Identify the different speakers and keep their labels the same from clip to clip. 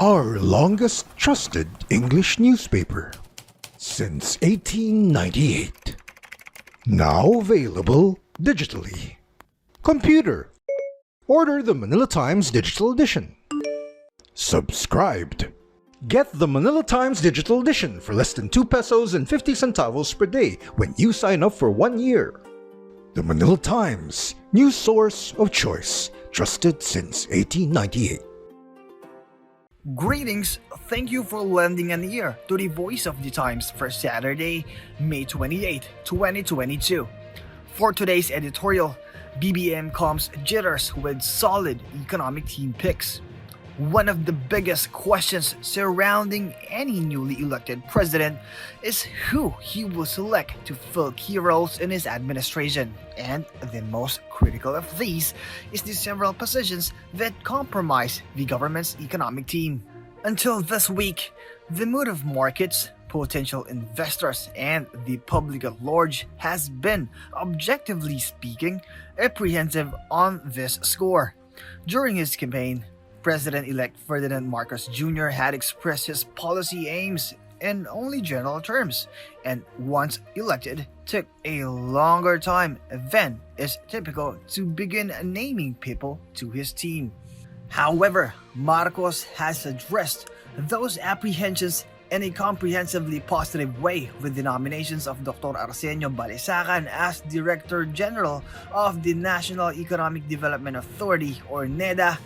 Speaker 1: our longest trusted English newspaper since 1898. Now available digitally. Computer, order the Manila Times Digital Edition. Subscribed. Get the Manila Times Digital Edition for less than 2 pesos and 50 centavos per day when you sign up for 1 year. The Manila Times, news source of choice, trusted since 1898.
Speaker 2: Greetings! Thank you for lending an ear to the Voice of the Times for Saturday, May 28, 2022. For today's editorial, BBM comes jitters with solid economic team picks. One of the biggest questions surrounding any newly elected president is who he will select to fill key roles in his administration, and the most critical of these is the several positions that compromise the government's economic team. Until this week, the mood of markets, potential investors, and the public at large has been, objectively speaking, apprehensive on this score. During his campaign, President-elect Ferdinand Marcos Jr. had expressed his policy aims in only general terms, and once elected, took a longer time than is typical to begin naming people to his team. However, Marcos has addressed those apprehensions in a comprehensively positive way with the nominations of Dr. Arsenio Balisacan as Director General of the National Economic Development Authority or NEDA,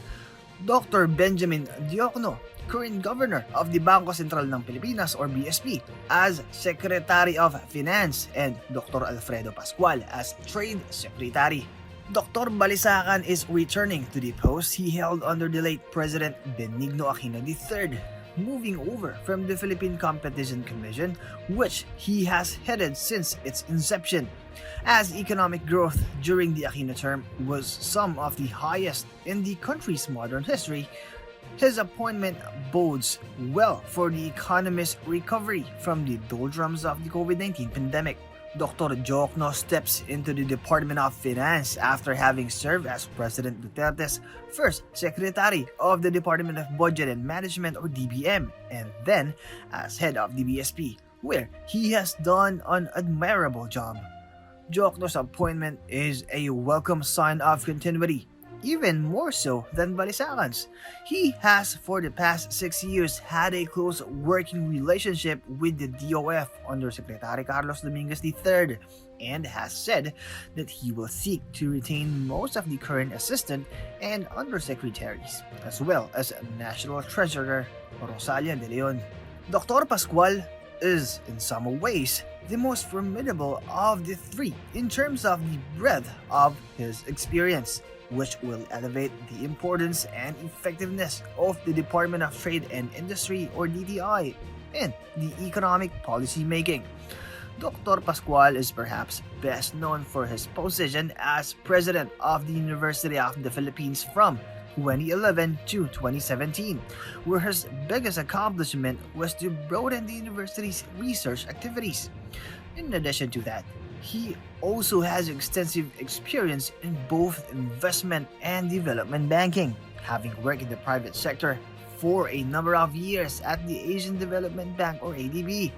Speaker 2: Dr. Benjamin Diokno, current Governor of the Bangko Sentral ng Pilipinas or BSP, as Secretary of Finance, and Dr. Alfredo Pascual as Trade Secretary. Dr. Balisacan is returning to the post he held under the late President Benigno Aquino III, moving over from the Philippine Competition Commission, which he has headed since its inception. As economic growth during the Aquino term was some of the highest in the country's modern history, his appointment bodes well for the economy's recovery from the doldrums of the COVID-19 pandemic. Dr. Diokno steps into the Department of Finance after having served as President Duterte's first Secretary of the Department of Budget and Management or DBM, and then as head of the BSP, where he has done an admirable job. Diokno's appointment is a welcome sign of continuity, even more so than Balisacan's. He has for the past 6 years had a close working relationship with the DOF under Secretary Carlos Dominguez III, and has said that he will seek to retain most of the current assistant and undersecretaries, as well as National Treasurer Rosalia De Leon. Dr. Pascual is, in some ways, the most formidable of the three in terms of the breadth of his experience, which will elevate the importance and effectiveness of the Department of Trade and Industry or DTI in the economic policy making. Dr. Pascual is perhaps best known for his position as President of the University of the Philippines from 2011 to 2017, where his biggest accomplishment was to broaden the university's research activities. In addition to that, he also has extensive experience in both investment and development banking, having worked in the private sector for a number of years at the Asian Development Bank or ADB.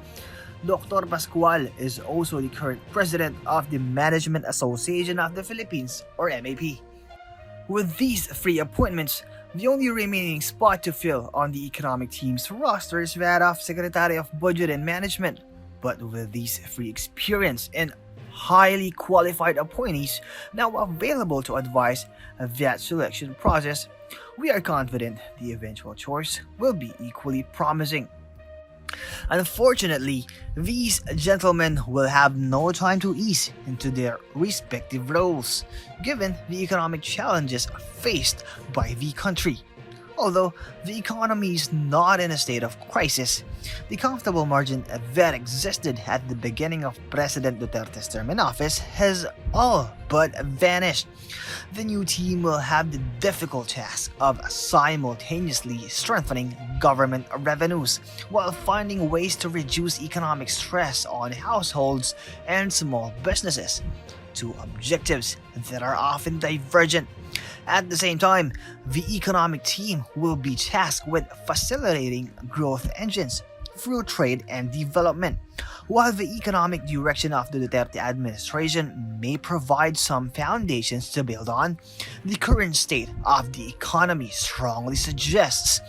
Speaker 2: Dr. Pascual is also the current president of the Management Association of the Philippines or MAP. With these three appointments, the only remaining spot to fill on the economic team's roster is that of Secretary of Budget and Management. But with these three experienced and highly qualified appointees now available to advise that selection process, we are confident the eventual choice will be equally promising. Unfortunately, these gentlemen will have no time to ease into their respective roles, given the economic challenges faced by the country. Although the economy is not in a state of crisis, the comfortable margin that existed at the beginning of President Duterte's term in office has all but vanished. The new team will have the difficult task of simultaneously strengthening government revenues while finding ways to reduce economic stress on households and small businesses, two objectives that are often divergent. At the same time, the economic team will be tasked with facilitating growth engines through trade and development. While the economic direction of the Duterte administration may provide some foundations to build on, the current state of the economy strongly suggests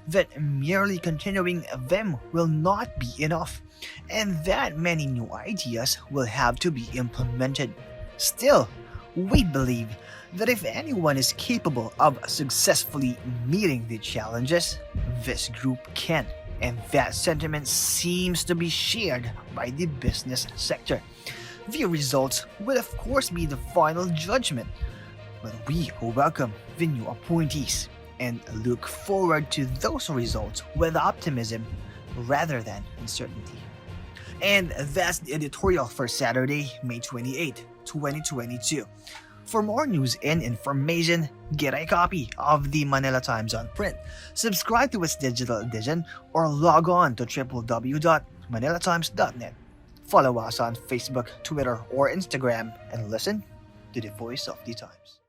Speaker 2: that merely continuing them will not be enough, and that many new ideas will have to be implemented. Still, we believe that if anyone is capable of successfully meeting the challenges, this group can, and that sentiment seems to be shared by the business sector. The results will of course be the final judgment, but we welcome the new appointees and look forward to those results with optimism rather than uncertainty. And that's the editorial for Saturday, May 28, 2022. For more news and information, get a copy of the Manila Times on print, subscribe to its digital edition, or log on to www.manilatimes.net. Follow us on Facebook, Twitter, or Instagram, and listen to the voice of the times.